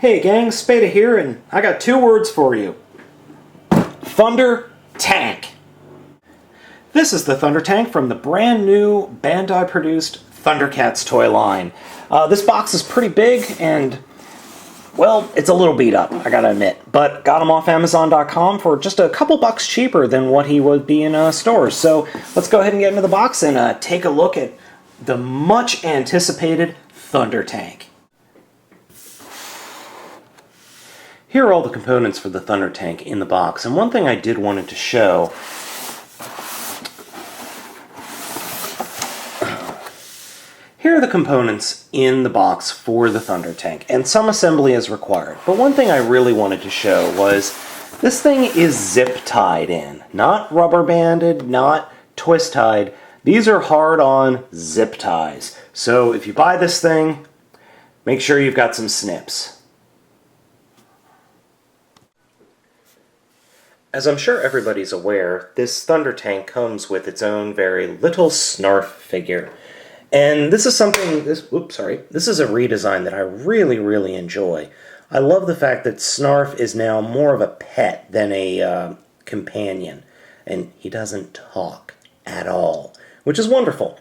Hey gang, Spada here, and I got two words for you. Thunder Tank. This is the Thunder Tank from the brand new Bandai-produced Thundercats toy line. This box is pretty big and, well, it's a little beat up, I gotta admit. But got him off Amazon.com for just a couple bucks cheaper than what he would be in stores. So let's go ahead and get into the box and take a look at the much anticipated Thunder Tank. Here are all the components for the Thunder Tank in the box, and one thing I did wanted to show. Here are the components in the box for the Thunder Tank, and some assembly is required. But one thing I really wanted to show was this thing is zip-tied in. Not rubber banded, not twist-tied. These are hard-on zip ties. So if you buy this thing, make sure you've got some snips. As I'm sure everybody's aware, this Thunder Tank comes with its own very little Snarf figure. And this is something, this is a redesign that I really enjoy. I love the fact that Snarf is now more of a pet than a companion. And he doesn't talk at all, which is wonderful.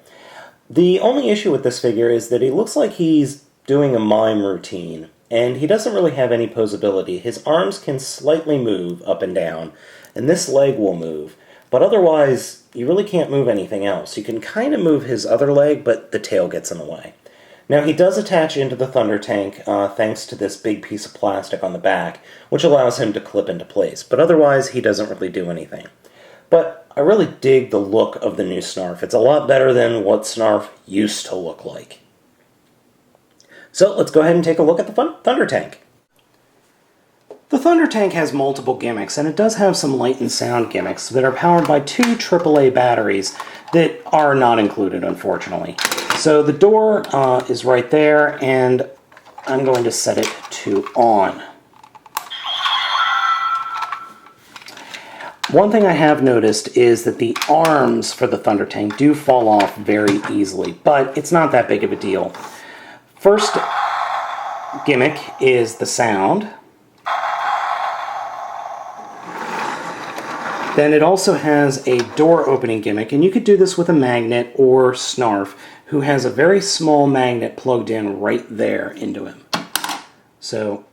The only issue with this figure is that he looks like he's doing a mime routine. And he doesn't really have any posability. His arms can slightly move up and down, and this leg will move. But otherwise, you really can't move anything else. You can kind of move his other leg, but the tail gets in the way. Now, he does attach into the Thunder Tank thanks to this big piece of plastic on the back, which allows him to clip into place. But otherwise, he doesn't really do anything. But I really dig the look of the new Snarf. It's a lot better than what Snarf used to look like. So let's go ahead and take a look at the Thunder Tank. The Thunder Tank has multiple gimmicks, and it does have some light and sound gimmicks that are powered by two AAA batteries that are not included, unfortunately. So the door is right there, and I'm going to set it to on. One thing I have noticed is that the arms for the Thunder Tank do fall off very easily, but it's not that big of a deal. First gimmick is the sound. Then it also has a door opening gimmick, and you could do this with a magnet or Snarf, who has a very small magnet plugged in right there into him. So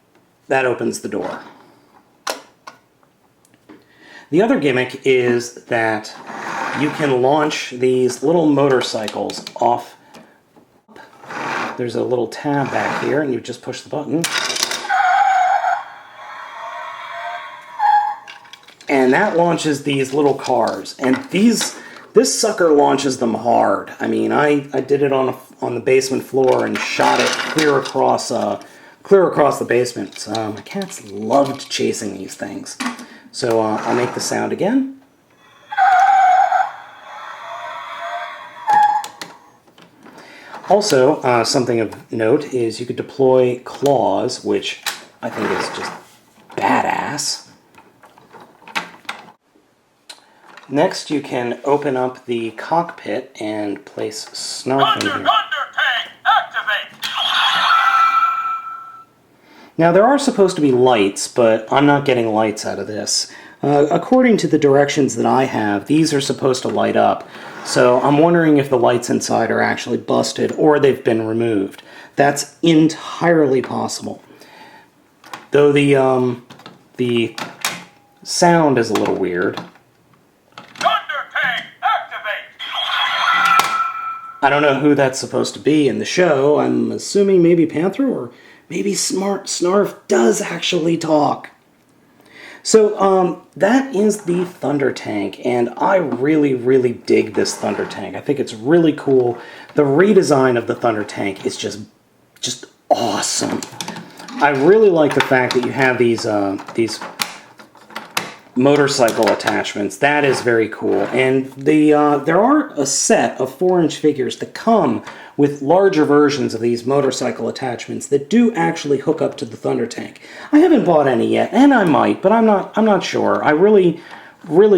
that opens the door. The other gimmick is that you can launch these little motorcycles off. There's a little tab back here, and you just push the button. And that launches these little cars. And this sucker launches them hard. I mean, I did it on the basement floor and shot it clear across the basement. So my cats loved chasing these things. So I'll make the sound again. Also, something of note is you could deploy claws, which I think is just badass. Next, you can open up the cockpit and place Snarf in here. Thunder Tank, activate! Now, there are supposed to be lights, but I'm not getting lights out of this. According to the directions that I have, these are supposed to light up. So I'm wondering if the lights inside are actually busted or they've been removed. That's entirely possible. Though the sound is a little weird. Thunder Tank, activate! I don't know who that's supposed to be in the show. I'm assuming maybe Panther, or maybe Snarf does actually talk. So that is the Thunder Tank, and I really dig this Thunder Tank. I think it's really cool. The redesign of the Thunder Tank is just awesome. I really like the fact that you have these motorcycle attachments. That is very cool. And there are a set of 4-inch figures that come with larger versions of these motorcycle attachments that do actually hook up to the Thunder Tank. I haven't bought any yet, and I might, but I'm not sure. I really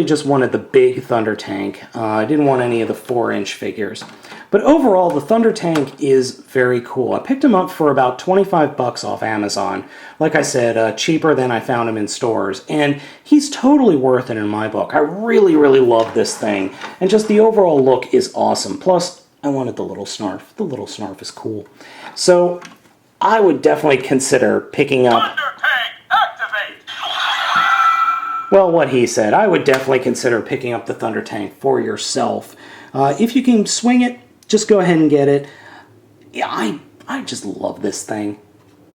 just wanted the big Thunder Tank. I didn't want any of the 4-inch figures. But overall, the Thunder Tank is very cool. I picked him up for about 25 bucks off Amazon. Like I said, cheaper than I found him in stores. And he's totally worth it in my book. I really, really love this thing. And just the overall look is awesome. Plus, I wanted the little Snarf. The little Snarf is cool. So, I would definitely consider picking up... Thunder Tank, activate! Well, what he said. I would definitely consider picking up the Thunder Tank for yourself. If you can swing it, just go ahead and get it. Yeah, I just love this thing.